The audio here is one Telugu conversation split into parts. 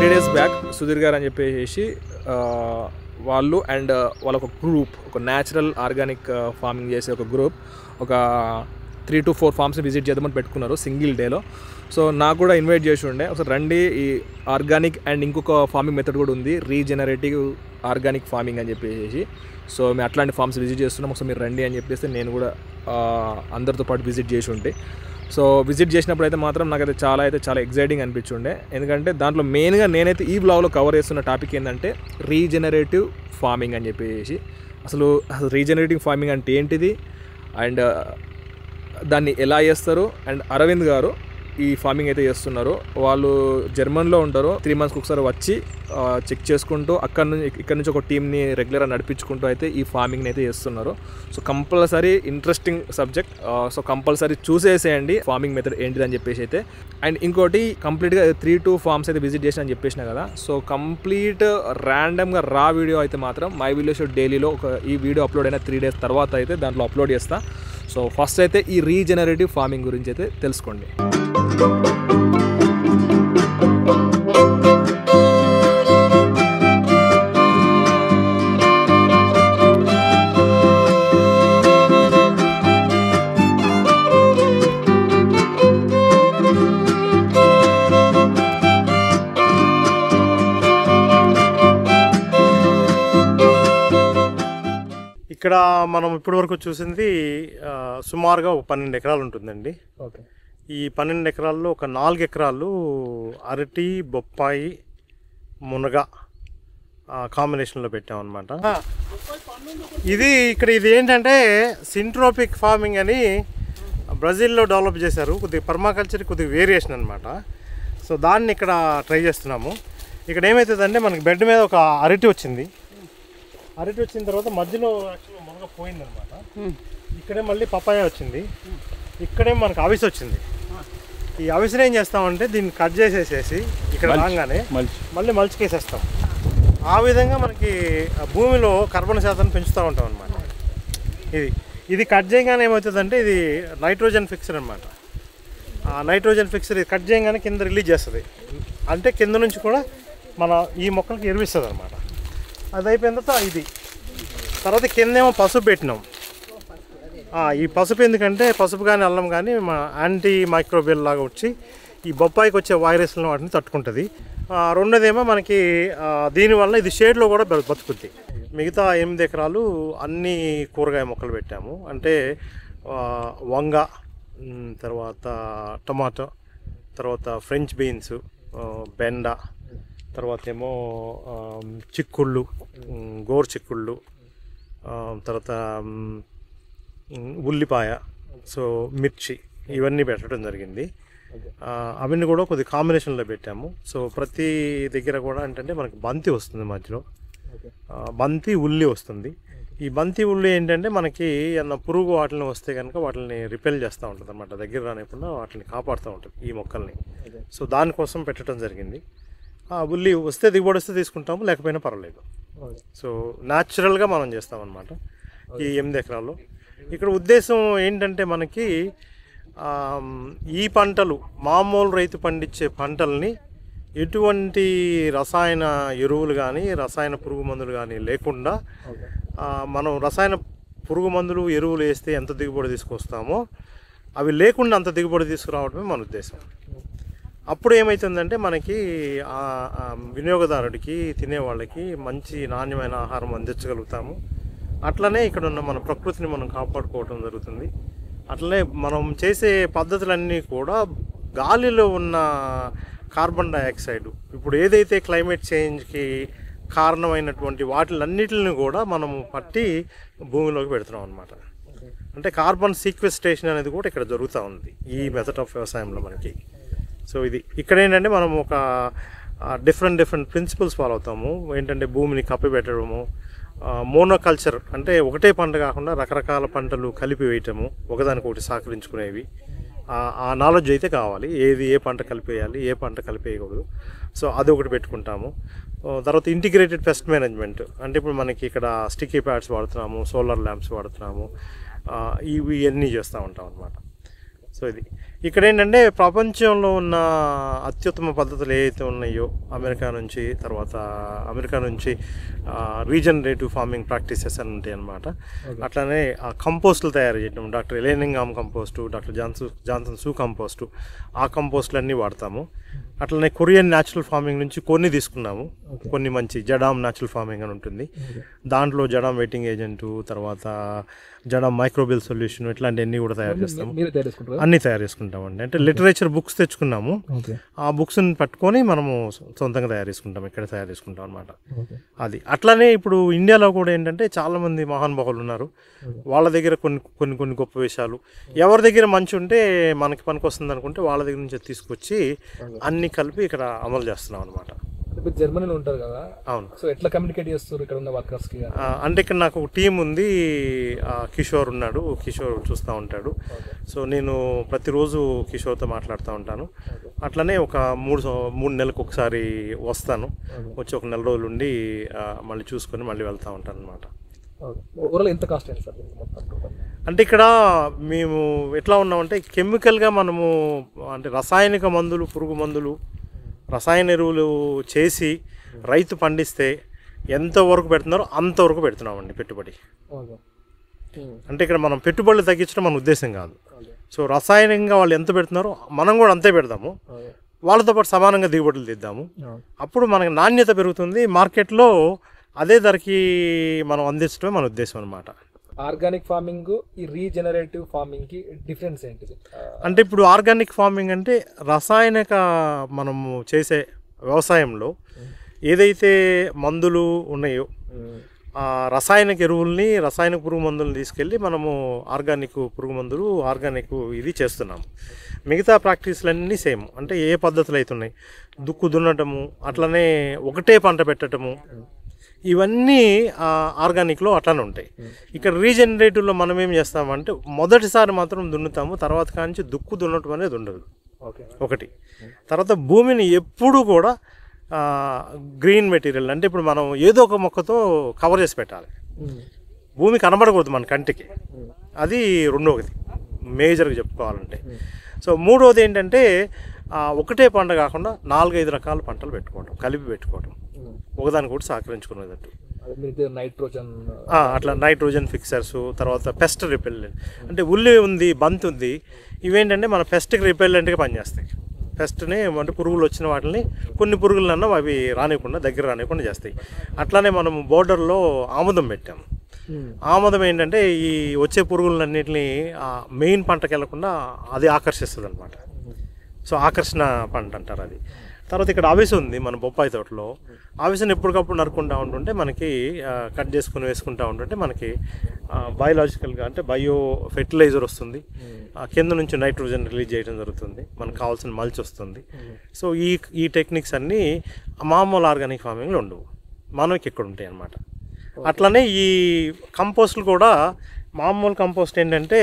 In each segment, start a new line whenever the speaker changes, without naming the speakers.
3 days బ్యాక్ సుధీర్ గారు అని చెప్పేసి వాళ్ళు అండ్ వాళ్ళ ఒక గ్రూప్, ఒక న్యాచురల్ ఆర్గానిక్ ఫార్మింగ్ చేసే ఒక గ్రూప్ ఒక 3 to 4 ఫార్మ్స్ని విజిట్ చేద్దామని పెట్టుకున్నారు సింగిల్ డేలో. సో నాకు కూడా ఇన్వైట్ చేసి ఉండే, ఒకసారి రండి, ఈ ఆర్గానిక్ అండ్ ఇంకొక ఫార్మింగ్ మెథడ్ కూడా ఉంది, రీజనరేటివ్ ఆర్గానిక్ ఫార్మింగ్ అని చెప్పేసి. సో మేము అట్లాంటి ఫార్మ్స్ విజిట్ చేస్తున్నాం, ఒకసారి మీరు రండి అని చెప్పేసి నేను కూడా అందరితో పాటు విజిట్ చేసి ఉంటే. సో విజిట్ చేసినప్పుడు అయితే మాత్రం నాకైతే చాలా ఎగ్జైటింగ్ అనిపించుండే. ఎందుకంటే దాంట్లో మెయిన్గా నేనైతే ఈ బ్లాగ్లో కవర్ చేస్తున్న టాపిక్ ఏంటంటే రీజనరేటివ్ ఫార్మింగ్ అని చెప్పేసి. అసలు రీజనరేటివ్ ఫార్మింగ్ అంటే ఏంటిది అండ్ దాన్ని ఎలా చేస్తారు. అండ్ అరవింద్ గారు ఈ ఫార్మింగ్ అయితే చేస్తున్నారు. వాళ్ళు జర్మన్లో ఉంటారు. 3 monthsకి ఒకసారి వచ్చి చెక్ చేసుకుంటూ ఇక్కడ నుంచి ఒక టీమ్ని రెగ్యులర్గా నడిపించుకుంటూ అయితే ఈ ఫార్మింగ్ని అయితే చేస్తున్నారు. So compulsory interesting subject. So compulsory చూసేసేయండి ఫార్మింగ్ మెథడ్ ఏంటిదని చెప్పేసి అయితే. అండ్ ఇంకోటి కంప్లీట్గా 3 to 4 farms అయితే విజిట్ చేసిన అని చెప్పేసిన కదా. సో కంప్లీట్ ర్యాండమ్గా రా వీడియో అయితే మాత్రం మై విలేజ్ డైలీలో ఈ వీడియో అప్లోడ్ అయిన 3 days తర్వాత అయితే దాంట్లో అప్లోడ్ చేస్తా. సో ఫస్ట్ అయితే ఈ రీజనరేటివ్ ఫార్మింగ్ గురించి అయితే తెలుసుకోండి.
ఇక్కడ మనం ఇప్పటి వరకు చూసింది సుమారుగా 12 ఎకరాలు ఉంటుందండి.
ఓకే.
ఈ 12 ఎకరాల్లో ఒక 4 ఎకరాలు అరటి, బొప్పాయి, మునగ కాంబినేషన్లో పెట్టామన్నమాట. ఇది ఏంటంటే సింట్రోపిక్ ఫార్మింగ్ అని బ్రెజిల్లో డెవలప్ చేశారు. కొద్దిగా పర్మాకల్చర్ కొద్దిగా వేరియేషన్ అనమాట. సో దాన్ని ఇక్కడ ట్రై చేస్తున్నాము. ఇక్కడ ఏమవుతుందంటే మనకి బెడ్ మీద ఒక అరటి వచ్చింది. అరటి వచ్చిన తర్వాత మధ్యలో యాక్చువల్గా మునగ పోయిందనమాట. ఇక్కడే మళ్ళీ పపాయ వచ్చింది. ఇక్కడే మనకు అవిసె వచ్చింది. ఈ అవిసెని ఏం చేస్తామంటే దీన్ని కట్ చేసేసేసి ఇక్కడ రాగానే మళ్ళీ మల్చికేసేస్తాం. ఆ విధంగా మనకి భూమిలో కార్బన్ శాతాన్ని పెంచుతూ ఉంటాం అనమాట. ఇది కట్ చేయగానే ఏమవుతుందంటే ఇది నైట్రోజన్ ఫిక్సర్ అనమాట. ఆ నైట్రోజన్ ఫిక్సర్ ఇది కట్ చేయగానే కింద రిలీజ్ చేస్తుంది. అంటే కింద నుంచి కూడా మన ఈ మొక్కలకి ఎరువిస్తుంది అనమాట. అది అయిపోయిన తర్వాత తర్వాత కిందేమో పసుపు పెట్టినాం. ఈ పసుపు ఎందుకంటే పసుపు కానీ అల్లం కానీ యాంటీ మైక్రోబియల్ లాగా వచ్చి ఈ బొప్పాయికి వచ్చే వైరస్లను వాటిని తట్టుకుంటుంది. రెండోదేమో మనకి దీనివల్ల ఇది షేడ్లో కూడా బతుకుద్ది. మిగతా 8 ఎకరాలు అన్ని కూరగాయ మొక్కలు పెట్టాము. అంటే వంగ, తర్వాత టమాటో, తర్వాత ఫ్రెంచ్ బీన్స్, బెండ, తర్వాత ఏమో చిక్కుళ్ళు, గోరు చిక్కుళ్ళు, తర్వాత ఉల్లిపాయ, సో మిర్చి, ఇవన్నీ పెట్టడం జరిగింది. అవన్నీ కూడా కొద్ది కాంబినేషన్లో పెట్టాము. సో ప్రతి దగ్గర కూడా ఏంటంటే మనకి బంతి వస్తుంది, మధ్యలో బంతి ఉల్లి వస్తుంది. ఈ బంతి ఉల్లి ఏంటంటే మనకి ఏమన్నా పురుగు వాటిని వస్తే కనుక వాటిని రిపెల్ చేస్తూ ఉంటుంది అన్నమాట. దగ్గర రానికుండా వాటిని కాపాడుతూ ఉంటుంది ఈ మొక్కల్ని. సో దానికోసం పెట్టడం జరిగింది. ఉల్లి వస్తే దిగుబడి వస్తే తీసుకుంటాము, లేకపోయినా పర్వాలేదు. సో న్యాచురల్గా మనం చేస్తామన్నమాట ఈ 8 ఎకరాల్లో. ఇక్కడ ఉద్దేశం ఏంటంటే మనకి ఈ పంటలు మామూలు రైతు పండించే పంటల్ని ఎటువంటి రసాయన ఎరువులు కానీ రసాయన పురుగు మందులు కానీ లేకుండా మనం రసాయన పురుగు మందులు ఎరువులు వేస్తే ఎంత దిగుబడి తీసుకొస్తామో అవి లేకుండా అంత దిగుబడి తీసుకురావడమే మన ఉద్దేశం. అప్పుడు ఏమవుతుందంటే మనకి వినియోగదారుడికి, తినేవాళ్ళకి మంచి నాణ్యమైన ఆహారం అందించగలుగుతాము. అట్లనే ఇక్కడ ఉన్న మన ప్రకృతిని మనం కాపాడుకోవటం జరుగుతుంది. అట్లనే మనం చేసే పద్ధతులన్నీ కూడా గాలిలో ఉన్న కార్బన్ డైఆక్సైడ్, ఇప్పుడు ఏదైతే క్లైమేట్ చేంజ్కి కారణమైనటువంటి వాటిలన్నిటిని కూడా మనము పట్టి భూమిలోకి పెడుతున్నాం అన్నమాట. అంటే కార్బన్ సీక్వెస్ట్రేషన్ అనేది కూడా ఇక్కడ జరుగుతూ ఉంది ఈ మెథడ్ ఆఫ్ వ్యవసాయంలో మనకి. సో ఇక్కడ ఏంటంటే మనం ఒక డిఫరెంట్ ప్రిన్సిపల్స్ ఫాలో అవుతాము. ఏంటంటే భూమిని కప్పిపెట్టడము, మోనోకల్చర్ అంటే ఒకటే పంట కాకుండా రకరకాల పంటలు కలిపి వేయటము, ఒకదానికొకటి సహకరించుకునేవి. ఆ నాలెడ్జ్ అయితే కావాలి, ఏ పంట కలిపేయాలి, ఏ పంట కలిపేయకూడదు. సో అది ఒకటి పెట్టుకుంటాము. తర్వాత ఇంటిగ్రేటెడ్ పెస్ట్ మేనేజ్మెంట్ అంటే ఇప్పుడు మనకి ఇక్కడ స్టిక్కీ ప్యాడ్స్ వాడుతున్నాము, సోలార్ ల్యాంప్స్ వాడుతున్నాము, ఇవన్నీ చేస్తూ ఉంటాం అన్నమాట. సో ఇక్కడ ఏంటంటే ప్రపంచంలో ఉన్న అత్యుత్తమ పద్ధతులు ఏవైతే ఉన్నాయో అమెరికా నుంచి రీజనరేటివ్ ఫార్మింగ్ ప్రాక్టీసెస్ అని ఉంటాయి అన్నమాట. అట్లానే ఆ కంపోస్టులు తయారు చేయడం, డాక్టర్ ఎలెనింగామ్ కంపోస్టు, డాక్టర్ జాన్సన్ సూ కంపోస్టు, ఆ కంపోస్టులు అన్నీ వాడతాము. అట్లనే కొరియన్ న్యాచురల్ ఫార్మింగ్ నుంచి కొన్ని తీసుకున్నాము. కొన్ని మంచి జడామ్ న్యాచురల్ ఫార్మింగ్ అని ఉంటుంది, దాంట్లో జడామ్ వెయిటింగ్ ఏజెంటు, తర్వాత జడామ్ మైక్రోబిల్ సొల్యూషన్, ఇట్లాంటివన్నీ కూడా తయారు చేస్తాము. అన్నీ తయారు చేసుకుంటామండి. అంటే లిటరేచర్ బుక్స్ తెచ్చుకున్నాము, ఆ బుక్స్ని పట్టుకొని మనము సొంతంగా తయారు చేసుకుంటాం, ఇక్కడ తయారు చేసుకుంటాం అనమాట. అది అట్లానే ఇప్పుడు ఇండియాలో కూడా ఏంటంటే చాలామంది మహానుభావులు ఉన్నారు, వాళ్ళ దగ్గర కొన్ని గొప్ప విషయాలు, ఎవరి దగ్గర మంచి ఉంటే మనకి పనికి వస్తుంది అనుకుంటే వాళ్ళ దగ్గర నుంచి తీసుకొచ్చి అన్ని కలిపి ఇక్కడ అమలు చేస్తున్నాం అనమాట.
జర్మనీలో ఉంటారు కదా,
అవును.
సో ఎట్లా కమ్యూనికేట్ చేస్తారు ఇక్కడ ఉన్న వర్కర్స్కి?
అంటే ఇక్కడ నాకు ఒక టీం ఉంది, కిషోర్ ఉన్నాడు, కిషోర్ చూస్తూ ఉంటాడు. సో నేను ప్రతిరోజు కిషోర్తో మాట్లాడుతూ ఉంటాను. అట్లనే ఒక మూడు నెలలకు ఒకసారి వస్తాను, వచ్చి ఒక 4 రోజులు ఉండి మళ్ళీ చూసుకొని మళ్ళీ వెళ్తూ ఉంటాను అనమాట.
ఎంత కాస్ట్ అయింది సార్
అంటే ఇక్కడ మేము ఎట్లా ఉన్నామంటే కెమికల్గా మనము అంటే రసాయనిక మందులు, పురుగు మందులు, రసాయన ఎరువులు చేసి రైతు పండిస్తే ఎంతవరకు పెడుతున్నారో అంతవరకు పెడుతున్నామండి పెట్టుబడి. అంటే ఇక్కడ మనం పెట్టుబడులు తగ్గించడం మన ఉద్దేశం కాదు. సో రసాయనికంగా వాళ్ళు ఎంత పెడుతున్నారో మనం కూడా అంతే పెడతాము, వాళ్ళతో పాటు సమానంగా దిగుబడులు తీద్దాము. అప్పుడు మనకి నాణ్యత పెరుగుతుంది, మార్కెట్లో అదే ధరకి మనం అందించడమే మన ఉద్దేశం అనమాట.
ఆర్గానిక్ ఫార్మింగ్ ఈ రీజనరేటివ్ ఫార్మింగ్కి డిఫరెన్స్ ఏంటిది?
అంటే ఇప్పుడు ఆర్గానిక్ ఫార్మింగ్ అంటే రసాయనిక మనము చేసే వ్యవసాయంలో ఏదైతే మందులు ఉన్నాయో ఆ రసాయనిక ఎరువుల్ని, రసాయనిక పురుగు మందులను తీసుకెళ్ళి మనము ఆర్గానిక్ పురుగు మందులు, ఆర్గానిక్ ఇది చేస్తున్నాము. మిగతా ప్రాక్టీసులన్నీ సేమ్. అంటే ఏ పద్ధతులు అవుతున్నాయి, దుక్కు దున్నటము, అట్లనే ఒకటే పంట పెట్టడము, ఇవన్నీ ఆర్గానిక్లో అట్లానే ఉంటాయి. ఇక్కడ రీజనరేటివ్లో మనం ఏం చేస్తామంటే మొదటిసారి మాత్రం దున్నుతాము, తర్వాత కాంచి దుక్కు దున్నటం అనేది ఉండదు. ఒకటి తర్వాత భూమిని ఎప్పుడూ కూడా గ్రీన్ మెటీరియల్, అంటే ఇప్పుడు మనం ఏదో ఒక మొక్కతో కవర్ చేసి పెట్టాలి, భూమి కనబడకూడదు మన కంటికి. అది రెండవది మేజర్గా చెప్పుకోవాలంటే. సో మూడవది ఏంటంటే ఒకటే పంట కాకుండా 4-5 రకాల పంటలు పెట్టుకోవడం, కలిపి పెట్టుకోవడం, ఒకదాని కూడా సహకరించుకునేటట్టు. అట్లా నైట్రోజన్ ఫిక్సర్స్, తర్వాత పెస్ట్ రిపెల్లెంట్, అంటే ఉల్లి ఉంది, బంతి ఉంది, ఇవేంటంటే మన పెస్ట్కి రిపెల్లెంట్గా పనిచేస్తాయి. పెస్ట్ని అంటే పురుగులు వచ్చిన వాటిని కొన్ని పురుగులన్నా అవి దగ్గర రానివ్వకుండా చేస్తాయి. అట్లానే మనం బోర్డర్లో ఆముదం పెట్టాము. ఆముదం ఏంటంటే ఈ వచ్చే పురుగులన్నింటినీ మెయిన్ పంటకి వెళ్లకుండా అది ఆకర్షిస్తుంది అనమాట. సో ఆకర్షణ పంట అంటారు అది. తర్వాత ఇక్కడ అవిసె ఉంది మన బొప్పాయి తోటలో. అవిసెని ఎప్పటికప్పుడు నరుకుంటూ ఉంటుంటే మనకి కట్ చేసుకుని వేసుకుంటూ ఉంటుంటే మనకి బయోలాజికల్గా అంటే బయో ఫెర్టిలైజర్ వస్తుంది, కింద నుంచి నైట్రోజన్ రిలీజ్ చేయడం జరుగుతుంది, మనకు కావాల్సిన మల్చ్ వస్తుంది. సో ఈ టెక్నిక్స్ అన్నీ మామూలు ఆర్గానిక్ ఫార్మింగ్లో ఉండవు, మనకి ఇక్కడ ఉంటాయి అన్నమాట. అట్లనే ఈ కంపోస్ట్లు కూడా మామూలు కంపోస్ట్ ఏంటంటే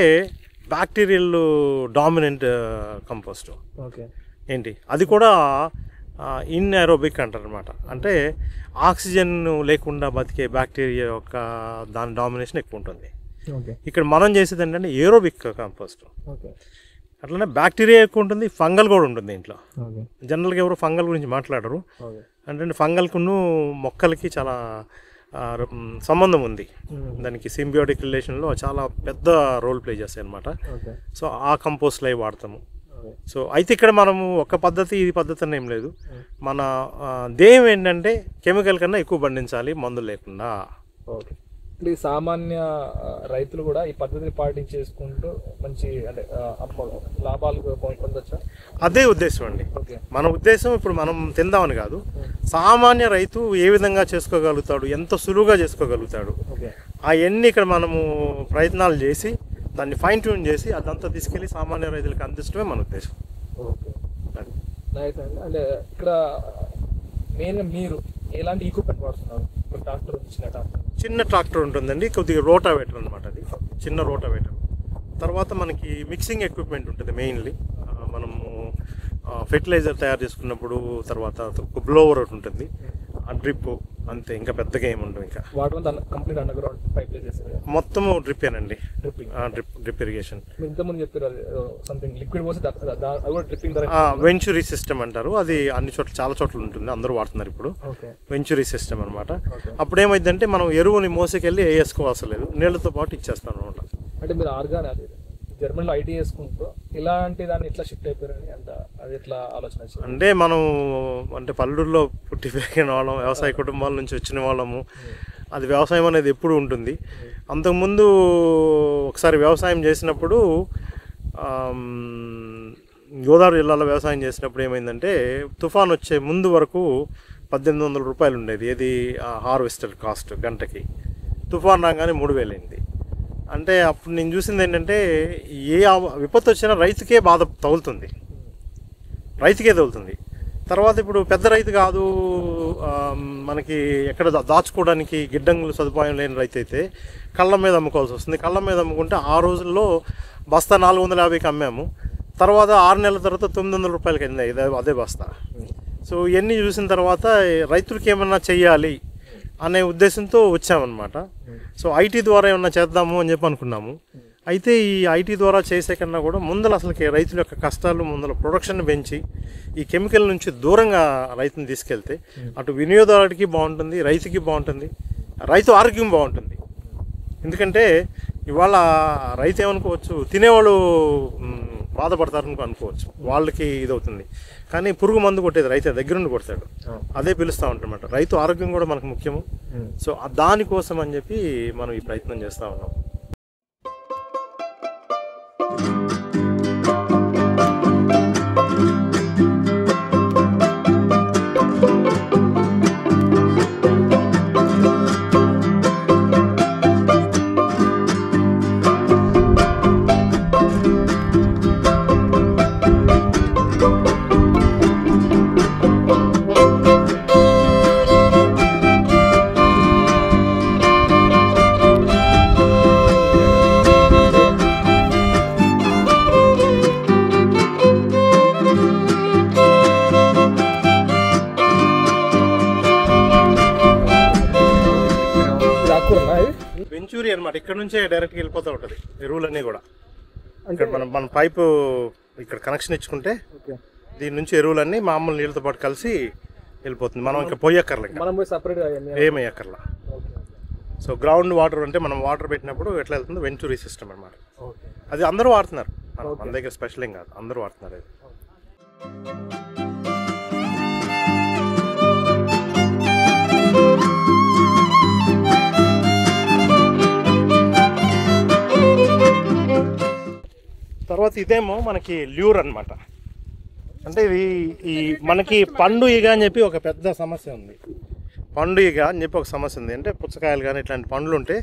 బ్యాక్టీరియల్ డామినెంట్ కంపోస్ట్. ఏంటి అది కూడా ఇన్ఏరోబిక్ అంటారు అనమాట. అంటే ఆక్సిజన్ లేకుండా బతికే బ్యాక్టీరియా యొక్క దాని డామినేషన్ ఎక్కువ ఉంటుంది. ఇక్కడ మనం చేసేది ఏంటంటే ఏరోబిక్ కంపోస్ట్. అట్లనే బ్యాక్టీరియా ఎక్కువ ఉంటుంది, ఫంగల్ కూడా ఉంటుంది ఇంట్లో. జనరల్గా ఎవరు ఫంగల్ గురించి మాట్లాడరు, అంటే ఫంగల్కును మొక్కలకి చాలా సంబంధం ఉంది, దానికి సింబియోటిక్ రిలేషన్లో చాలా పెద్ద రోల్ ప్లే చేస్తాయి అనమాట. సో ఆ కంపోస్ట్లు అవి వాడతాము. సో అయితే ఇక్కడ మనము ఒక పద్ధతి ఇది పద్ధతి అని ఏం లేదు, మన ధ్యేయం ఏంటంటే కెమికల్ కన్నా ఎక్కువ పండించాలి మందులు లేకుండా.
ఓకే, ఈ సామాన్య రైతులు కూడా ఈ పద్ధతిని పాటించేసుకుంటూ మంచి అంటే లాభాలు పొందొచ్చా?
అదే ఉద్దేశం అండి. మన ఉద్దేశం ఇప్పుడు మనం తిందామని కాదు, సామాన్య రైతు ఏ విధంగా చేసుకోగలుగుతాడు, ఎంత సులువుగా చేసుకోగలుగుతాడు, అవన్నీ ఇక్కడ మనము ప్రయత్నాలు చేసి దాన్ని ఫైన్ ట్యూన్ చేసి అదంతా తీసుకెళ్ళి సామాన్య రైతులకు అందించడమే మన ఉద్దేశం.
అంటే ఇక్కడ మెయిన్గా మీరు ఎలాంటి ఈక్విప్మెంట్ వాడుతున్నారు? ట్రాక్టర్,
చిన్న ట్రాక్టర్ ఉంటుందండి, కొద్దిగా రోటావేటర్ అనమాట, అది చిన్న రోటావేటర్. తర్వాత మనకి మిక్సింగ్ ఎక్విప్మెంట్ ఉంటుంది మెయిన్లీ, మనము ఫెర్టిలైజర్ తయారు చేసుకున్నప్పుడు. తర్వాత బ్లోవర్ ఒకటి ఉంటుంది, డ్రిప్ అంతే, ఇంకా పెద్దగా ఏమి ఉండవు. ఇంకా
వాటర్ అంతా కంప్లీట్ అండర్ గ్రౌండ్ పైప్ చేసేది
మొత్తము డ్రిప్పేనండి,
డ్రిప్పింగ్.
Drip irrigation.
మీరు ఇంతకుముందు చెప్పారు సంథింగ్ లిక్విడ్ పోసి అది కూడా డ్రిప్పింగ్
వెంచురీ సిస్టమ్ అంటారు. అది అన్ని చోట్ల చాలా చోట్ల ఉంటుంది, అందరూ వాడుతున్నారు ఇప్పుడు. వెంచురీ సిస్టమ్ అనమాట. అప్పుడు ఏమైందంటే మనం ఎరువుని మోసుకెళ్ళి వేసుకోవాల్సిన లేదు, నీళ్ళతో పాటు ఇచ్చేస్తాం అనమాట.
అంటే మీరు ఆర్గానిక్ జర్మనీలో ఐటీ చేసుకుంటూ ఇలాంటి దాన్ని ఎట్లా షిఫ్ట్ అయిపోయారని అంత అది ఎట్లా ఆలోచన వచ్చింది?
అంటే మనం అంటే పల్లెటూరులో పుట్టి పెరిగిన వాళ్ళం, వ్యవసాయ కుటుంబాల నుంచి వచ్చిన వాళ్ళము. అది వ్యవసాయం అనేది ఎప్పుడు ఉంటుంది. అంతకుముందు ఒకసారి వ్యవసాయం చేసినప్పుడు గోదావరి జిల్లాలో వ్యవసాయం చేసినప్పుడు ఏమైందంటే తుఫాన్ వచ్చే ముందు వరకు 1800 రూపాయలు ఉండేది, ఏది హార్వెస్టర్ కాస్ట్ గంటకి. తుఫాన్ రాగానే 3000 అయింది. అంటే అప్పుడు నేను చూసింది ఏంటంటే ఏ విపత్తు వచ్చినా రైతుకే బాధ తగులుతుంది, తర్వాత ఇప్పుడు పెద్ద రైతు కాదు, మనకి ఎక్కడ దాచుకోవడానికి గిడ్డంగులు సదుపాయం లేని రైతు అయితే కళ్ళ మీద అమ్ముకోవాల్సి వస్తుంది. కళ్ళ మీద అమ్ముకుంటే ఆ రోజుల్లో బస్తా 450కి అమ్మాము, తర్వాత 6 నెలల తర్వాత 900 రూపాయలకి అయింది అదే బస్తా. సో ఇవన్నీ చూసిన తర్వాత రైతులకి ఏమన్నా చెయ్యాలి అనే ఉద్దేశంతో వచ్చామన్నమాట. సో ఐటీ ద్వారా ఏమన్నా చేద్దాము అని చెప్పి అనుకున్నాము. అయితే ఈ ఐటీ ద్వారా చేసే కన్నా కూడా ముందర అసలుకి రైతుల యొక్క కష్టాలు, ముందర ప్రొడక్షన్ పెంచి ఈ కెమికల్ నుంచి దూరంగా రైతుని తీసుకెళ్తే అటు వినియోగదారుడికి బాగుంటుంది, రైతుకి బాగుంటుంది, రైతు ఆరోగ్యం బాగుంటుంది. ఎందుకంటే ఇవాళ రైతు ఏమనుకోవచ్చు, తినేవాళ్ళు బాధపడతారని అనుకోవచ్చు, వాళ్ళకి ఇది అవుతుంది. కానీ పురుగు మందు కొట్టేది రైతు దగ్గరుండి కొడతాడు, అదే పిలుస్తూ ఉంటామన్నమాట. రైతు ఆరోగ్యం కూడా మనకు ముఖ్యము. సో దానికోసం అని చెప్పి మనం ఈ ప్రయత్నం చేస్తూ ఉన్నాం. వెంచూరీ అనమాట. ఇక్కడ నుంచే డైరెక్ట్గా వెళ్ళిపోతూ ఉంటుంది ఎరువులన్నీ కూడా. ఇక్కడ మన పైపు ఇక్కడ కనెక్షన్ ఇచ్చుకుంటే దీని నుంచి ఎరువులన్నీ మామూలు నీళ్ళతో పాటు కలిసి వెళ్ళిపోతుంది. మనం ఇంకా పోయక్కర్లేదు, ఏమయ్యక్కర్లా. సో గ్రౌండ్ వాటర్ అంటే మనం వాటర్ పెట్టినప్పుడు ఎట్లా వెళ్తుందో వెంచూరీ సిస్టమ్ అనమాట. అది అందరూ వాడుతున్నారు, మన దగ్గర స్పెషల్ ఏం కాదు, అందరూ వాడుతున్నారు అది. తర్వాత ఇదేమో మనకి ల్యూర్ అనమాట. అంటే ఇది ఈ మనకి పండు ఈగ అని చెప్పి ఒక పెద్ద సమస్య ఉంది. పండు ఈగ అని చెప్పి ఒక సమస్య ఉంది. అంటే పుచ్చకాయలు కానీ ఇట్లాంటి పండ్లు ఉంటే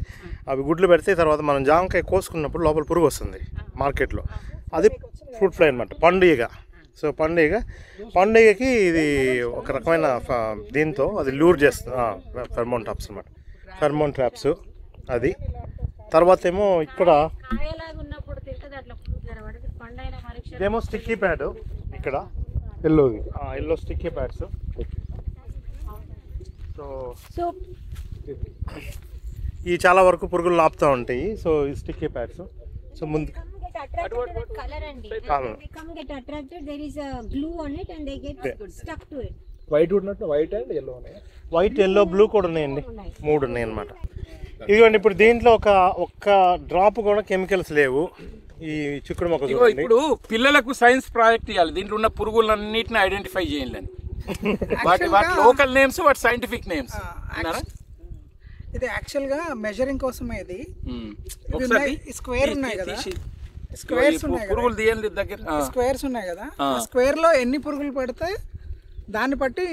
అవి గుడ్లు పెడితే తర్వాత మనం జామకాయ కోసుకున్నప్పుడు లోపల పురుగు వస్తుంది మార్కెట్లో, అది ఫ్రూట్ ఫ్లై అనమాట, పండు ఈగ. సో పండు ఈగకి ఇది ఒక రకమైన దీంతో అది ల్యూర్ చేస్తుంది, ఫెర్మోన్ ట్రాప్స్ అనమాట, ఫెర్మోన్ ట్రాప్స్ అది. తర్వాత ఏమో ఇక్కడ ఇదేమో స్టిక్కీ ప్యాడ్, ఇక్కడ ఎల్లో స్టిక్కీ ప్యాడ్స్. సో ఈ చాలా వరకు పురుగులు ఆపుతూ ఉంటాయి. సో ఈ స్టిక్కీ ప్యాడ్స్. సో ముందు వైట్ ఎల్లో బ్లూ కూడా ఉన్నాయండి, 3 ఉన్నాయి అన్నమాట. ఇదిగోండి ఇప్పుడు దీంట్లో ఒక్క డ్రాప్ కూడా కెమికల్స్ లేవు. ఈ చిక్కుడు మొక్క
ఇప్పుడు పిల్లలకు సైన్స్ ప్రాజెక్ట్ ఇవ్వాలి, దీంట్లో ఉన్న పురుగులన్నిటిని ఐడెంటిఫై చేయాలని. వాటి లోకల్ నేమ్స్, వాటి సైంటిఫిక్ నేమ్స్.
ఇది యాక్చువల్గా మెజరింగ్ కోసమే. ఇది స్క్వేర్ ఉన్నాయి కదా, స్క్వేర్స్ ఉన్నాయి
పురుగులు తీయండి దగ్గర,
స్క్వేర్స్ ఉన్నాయి కదా, స్క్వేర్ లో ఎన్ని పురుగులు పడితే దాన్ని బట్టి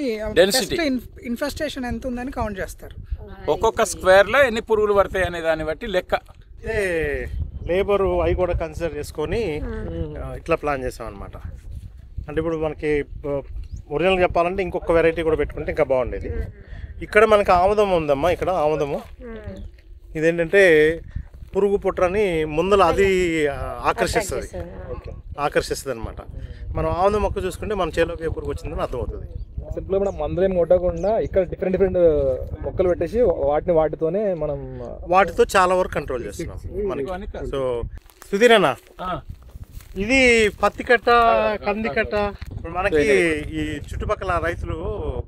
ఇన్ఫెస్టేషన్ ఎంత ఉందని కౌంట్ చేస్తారు.
ఒక్కొక్క స్క్వేర్ లో ఎన్ని పురుగులు పడతాయి అనే దాన్ని బట్టి లెక్క.
లేబర్ అవి కూడా కన్సిడర్ చేసుకొని ఇట్లా ప్లాన్ చేసాం అనమాట. అంటే ఇప్పుడు మనకి ఒరిజినల్ చెప్పాలంటే ఇంకొక వెరైటీ కూడా పెట్టుకుంటే ఇంకా బాగుండేది. ఇక్కడ మనకి ఆముదం ఉందమ్మా, ఇక్కడ ఆముదము. ఇదేంటంటే పురుగు పుట్రని ముందల అది ఆకర్షిస్తుంది అనమాట. మనం ఆముదం మొక్క చూసుకుంటే మన చేలోకి ఏ పురుగు వచ్చిందని అర్థమవుతుంది.
సింపుల్గా మనం మందులు ఏమి కొట్టకుండా ఇక్కడ డిఫరెంట్ మొక్కలు పెట్టేసి వాటితోనే మనం
వాటితో చాలా వరకు కంట్రోల్ చేస్తున్నాం మనకి. సో సుధీర్ అన్న, ఇది పత్తి కట్ట, కంది కట్ట. ఇప్పుడు మనకి ఈ చుట్టుపక్కల రైతులు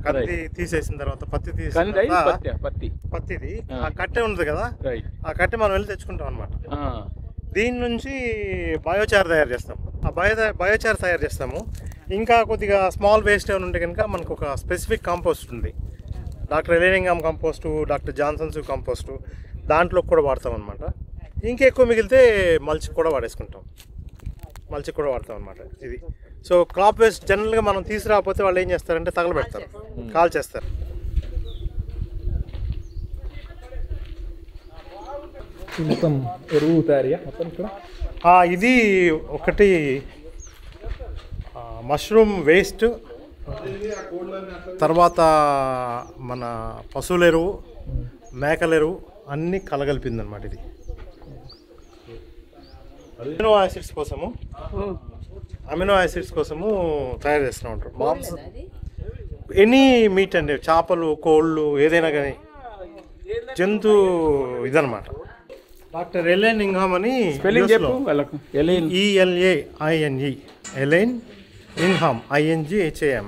కంది తీసేసిన తర్వాత పత్తిది ఆ కట్టె ఉంది కదా, ఆ కట్టె మనం వెళ్ళి తెచ్చుకుంటాం అనమాట. దీని నుంచి బయోచార్ తయారు చేస్తాం. ఆ బయోచార్ తయారు చేస్తాము. ఇంకా కొద్దిగా స్మాల్ వేస్ట్ ఏమైనా ఉంటే కనుక మనకు ఒక స్పెసిఫిక్ కాంపోస్ట్ ఉంది, doctor Elaine Ingham compost, doctor Johnson's compost, దాంట్లో కూడా వాడతాం అనమాట. ఇంకెక్కువ మిగిలితే మల్చి కూడా వాడేసుకుంటాం, మల్చి కూడా వాడతాం అనమాట. ఇది సో క్రాప్ వేస్ట్ జనరల్గా మనం తీసుకురాకపోతే వాళ్ళు ఏం చేస్తారంటే తగలబెడతారు, కాల్ చేస్తారు.
మొత్తం ఎరువు తయారీ మొత్తం ఇక్కడ.
ఇది ఒకటి మష్రూమ్ వేస్ట్, తర్వాత మన పశువుల ఎరువు, మేకల ఎరువు అన్నీ కలగలిపింది అనమాట. ఇది అమినో యాసిడ్స్ కోసము తయారు చేస్తూ ఉంటారు. మాంసం, ఎనీ మీట్ అండి, చేపలు, కోళ్ళు, ఏదైనా కానీ జంతు ఇదనమాట. డాక్టర్ ఎలైన్ ఇంఘామ్ అని ELAINE ఎలైన్ ఇంఘామ్ INGHAM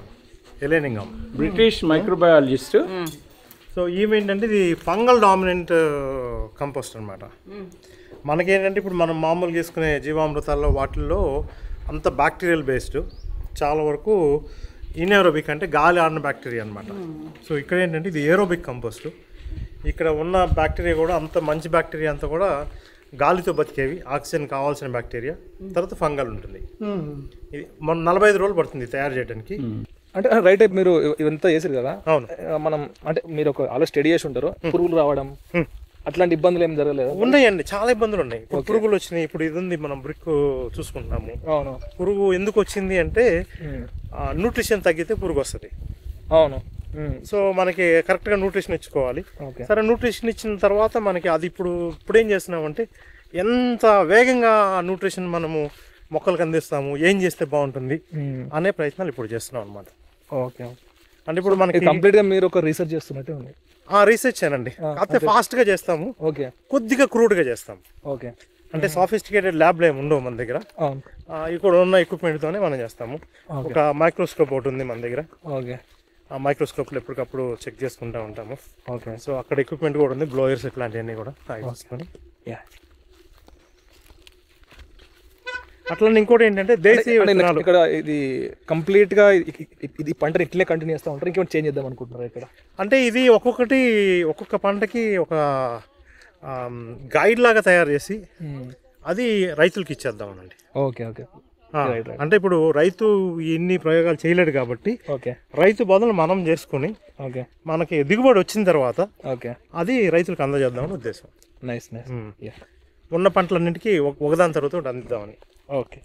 ఎలైన్ ఇంఘామ్,
బ్రిటిష్ మైక్రోబయాలజిస్ట్.
సో ఈవేంటంటే ఇది ఫంగల్ డామినెంట్ కంపోస్ట్ అనమాట. మనకేంటంటే ఇప్పుడు మనం మామూలుగా చేసుకునే జీవామృతాల్లో వాటిల్లో అంత బ్యాక్టీరియల్ బేస్డ్, చాలా వరకు ఇన్ఏరోబిక్ అంటే గాలి ఆడిన బ్యాక్టీరియా అనమాట. సో ఇక్కడ ఏంటంటే ఇది ఏరోబిక్ కంపోస్ట్. ఇక్కడ ఉన్న బ్యాక్టీరియా కూడా అంత మంచి బ్యాక్టీరియా అంతా కూడా గాలితో బతికేవి, ఆక్సిజన్ కావాల్సిన బ్యాక్టీరియా. తర్వాత ఫంగల్ ఉంటుంది. ఇది మన 45 రోజులు పడుతుంది తయారు చేయడానికి.
అంటే రైట్, మీరు ఇదంతా చేసారు కదా.
అవును,
మనం అంటే మీరు ఒక ఆల్రెడీ స్టడీ చేసి ఉంటారు, పురుగులు రావడం అట్లాంటి ఇబ్బందులు ఏం జరగలేదు?
ఉన్నాయండి, చాలా ఇబ్బందులు ఉన్నాయి. పురుగులు వచ్చినాయి. ఇప్పుడు ఇది ఉంది, మనం బ్రిక్ చూసుకుంటున్నాము.
అవును.
పురుగు ఎందుకు వచ్చింది అంటే న్యూట్రిషన్ తగ్గితే పురుగు వస్తుంది.
అవును.
సో మనకి కరెక్ట్గా న్యూట్రిషన్ ఇచ్చుకోవాలి. సరే, న్యూట్రిషన్ ఇచ్చిన తర్వాత మనకి అది ఇప్పుడు ఏం చేస్తున్నామంటే ఎంత వేగంగా న్యూట్రిషన్ మనము మొక్కలకు అందిస్తాము, ఏం చేస్తే బాగుంటుంది అనే ప్రయత్నాలు ఇప్పుడు చేస్తున్నాం అనమాట.
ఓకే.
అంటే ఇప్పుడు మనకి
కంప్లీట్గా మీరు ఒక రీసెర్చ్ చేస్తున్నట్టే ఉంది.
రీసెర్చ్ ఏనండి, కాకపోతే ఫాస్ట్గా చేస్తాము.
ఓకే.
కొద్దిగా క్రూడ్గా చేస్తాం.
ఓకే.
అంటే సాఫిస్టికేటెడ్ ల్యాబ్లు ఏమి ఉండవు మన దగ్గర. ఇక్కడ ఉన్న ఎక్విప్మెంట్తోనే మనం చేస్తాము. ఒక మైక్రోస్కోప్ ఒకటి ఉంది మన దగ్గర.
ఓకే.
ఆ మైక్రోస్కోప్లో ఎప్పటికప్పుడు చెక్ చేసుకుంటూ ఉంటాము.
ఓకే.
సో అక్కడ ఎక్విప్మెంట్ కూడా ఉంది, బ్లోయర్స్ ఇట్లాంటివన్నీ కూడా తీసుకొని. అట్లా ఇంకోటి ఏంటంటే దేశీయ విత్తనాలు.
ఇక్కడ ఇది కంప్లీట్గా ఇది పంటని ఇట్లే కంటిన్యూ చేస్తూ ఉంటారు, ఇంకేమైనా చేంజ్ చేద్దాం అనుకుంటున్నారు ఇక్కడ?
అంటే ఇది ఒక్కొక్క పంటకి ఒక గైడ్ లాగా తయారు చేసి అది రైతులకి ఇచ్చేద్దామనండి.
ఓకే. ఓకే.
అంటే ఇప్పుడు రైతు ఇన్ని ప్రయోగాలు చేయలేడు కాబట్టి రైతు బదులు మనం చేసుకుని మనకి దిగుబడి వచ్చిన తర్వాత అది రైతులకు అందజేద్దామని ఉద్దేశం.
నైస్.
ఉన్న పంటలన్నింటికి ఒకదాని తర్వాత అందిద్దామని.
ఓకే.